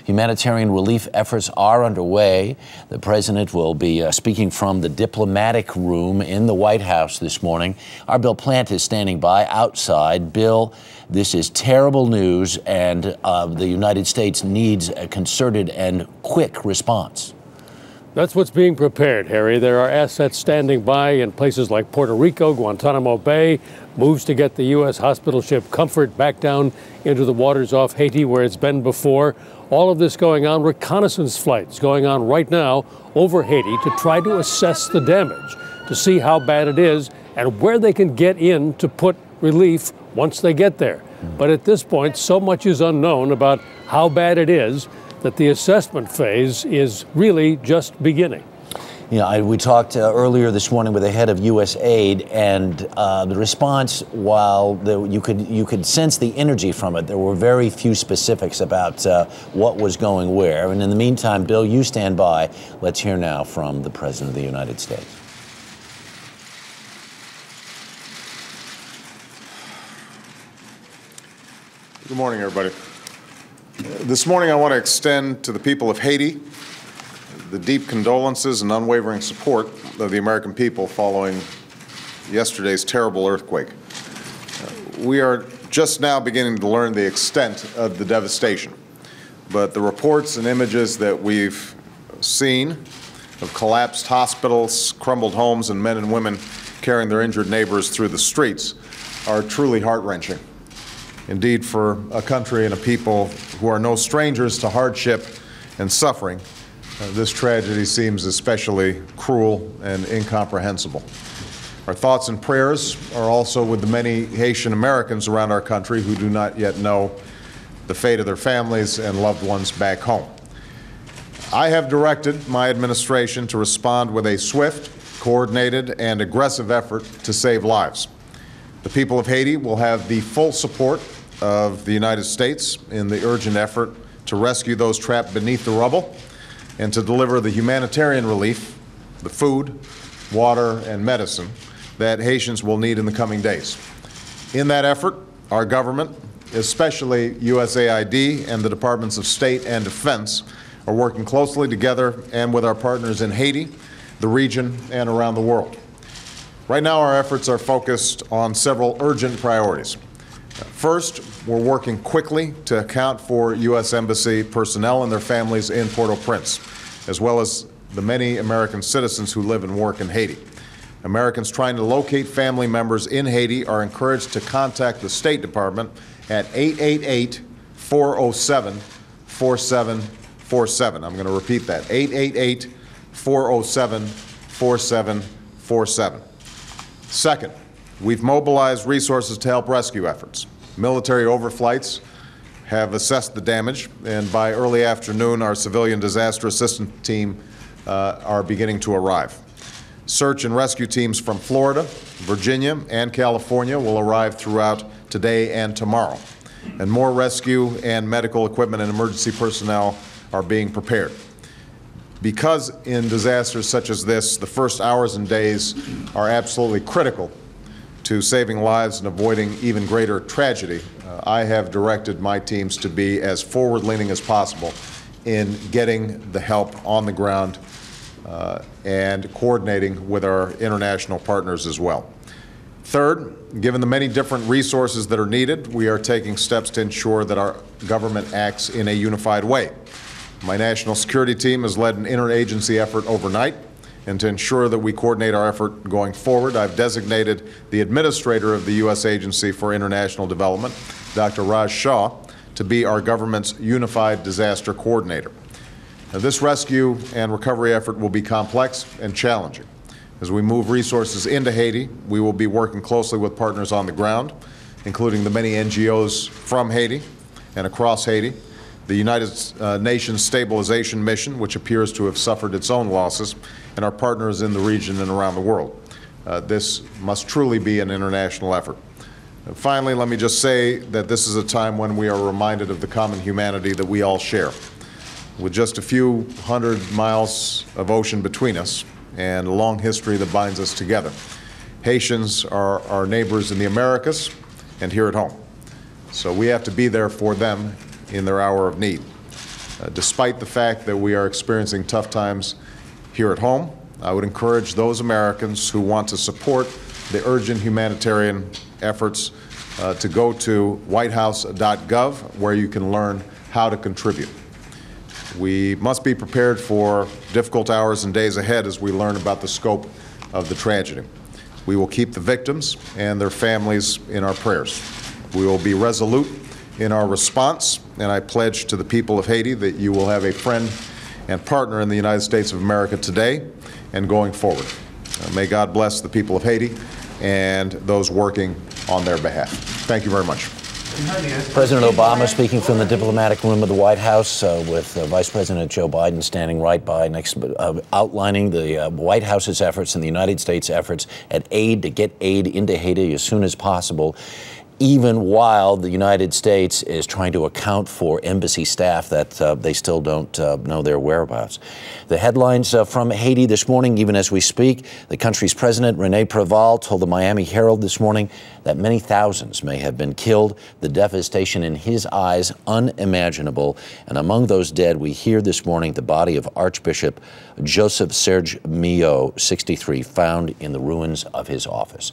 Humanitarian relief efforts are underway. The president will be speaking from the diplomatic room in the White House this morning. Our Bill Plant is standing by outside. Bill, this is terrible news, and the United States needs a concerted and quick response. That's what's being prepared, Harry. There are assets standing by in places like Puerto Rico, Guantanamo Bay, moves to get the U.S. hospital ship Comfort back down into the waters off Haiti where it's been before. All of this going on, reconnaissance flights going on right now over Haiti to try to assess the damage, to see how bad it is and where they can get in to put relief once they get there. But at this point, so much is unknown about how bad it is that the assessment phase is really just beginning. We talked earlier this morning with the head of USAID, and the response, while you could sense the energy from it, there were very few specifics about what was going where. And in the meantime, Bill, you stand by. Let's hear now from the President of the United States. Good morning, everybody. This morning, I want to extend to the people of Haiti the deep condolences and unwavering support of the American people following yesterday's terrible earthquake. We are just now beginning to learn the extent of the devastation, but the reports and images that we've seen of collapsed hospitals, crumbled homes, and men and women carrying their injured neighbors through the streets are truly heart-wrenching. Indeed, for a country and a people who are no strangers to hardship and suffering, this tragedy seems especially cruel and incomprehensible. Our thoughts and prayers are also with the many Haitian Americans around our country who do not yet know the fate of their families and loved ones back home. I have directed my administration to respond with a swift, coordinated, and aggressive effort to save lives. The people of Haiti will have the full support of the United States in the urgent effort to rescue those trapped beneath the rubble and to deliver the humanitarian relief, the food, water, and medicine that Haitians will need in the coming days. In that effort, our government, especially USAID and the Departments of State and Defense, are working closely together and with our partners in Haiti, the region, and around the world. Right now, our efforts are focused on several urgent priorities. First, we're working quickly to account for U.S. Embassy personnel and their families in Port-au-Prince, as well as the many American citizens who live and work in Haiti. Americans trying to locate family members in Haiti are encouraged to contact the State Department at 888-407-4747. I'm going to repeat that, 888-407-4747. Second, we've mobilized resources to help rescue efforts. Military overflights have assessed the damage, and by early afternoon, our civilian disaster assistance team are beginning to arrive. Search and rescue teams from Florida, Virginia, and California will arrive throughout today and tomorrow. And more rescue and medical equipment and emergency personnel are being prepared. Because in disasters such as this, the first hours and days are absolutely critical to saving lives and avoiding even greater tragedy, I have directed my teams to be as forward-leaning as possible in getting the help on the ground and coordinating with our international partners as well. Third, given the many different resources that are needed, we are taking steps to ensure that our government acts in a unified way. My national security team has led an interagency effort overnight, and to ensure that we coordinate our effort going forward, I've designated the administrator of the U.S. Agency for International Development, Dr. Raj Shah, to be our government's unified disaster coordinator. Now, this rescue and recovery effort will be complex and challenging. As we move resources into Haiti, we will be working closely with partners on the ground, including the many NGOs from Haiti and across Haiti, the United Nations Stabilization Mission, which appears to have suffered its own losses, and our partners in the region and around the world. This must truly be an international effort. And finally, let me just say that this is a time when we are reminded of the common humanity that we all share. With just a few hundred miles of ocean between us and a long history that binds us together, Haitians are our neighbors in the Americas and here at home. So we have to be there for them in their hour of need. Despite the fact that we are experiencing tough times here at home, I would encourage those Americans who want to support the urgent humanitarian efforts to go to whitehouse.gov, where you can learn how to contribute. We must be prepared for difficult hours and days ahead as we learn about the scope of the tragedy. We will keep the victims and their families in our prayers. We will be resolute in our response, and I pledge to the people of Haiti that you will have a friend and partner in the United States of America today and going forward. May God bless the people of Haiti and those working on their behalf. Thank you very much. President Obama speaking from the diplomatic room of the White House with Vice President Joe Biden standing right by next, outlining the White House's efforts and the United States' efforts at aid to get aid into Haiti as soon as possible, even while the United States is trying to account for embassy staff that they still don't know their whereabouts. The headlines from Haiti this morning, even as we speak, the country's president, Rene Preval, told the Miami Herald this morning that many thousands may have been killed, the devastation in his eyes unimaginable. And among those dead, we hear this morning the body of Archbishop Joseph Serge Millot, 63, found in the ruins of his office.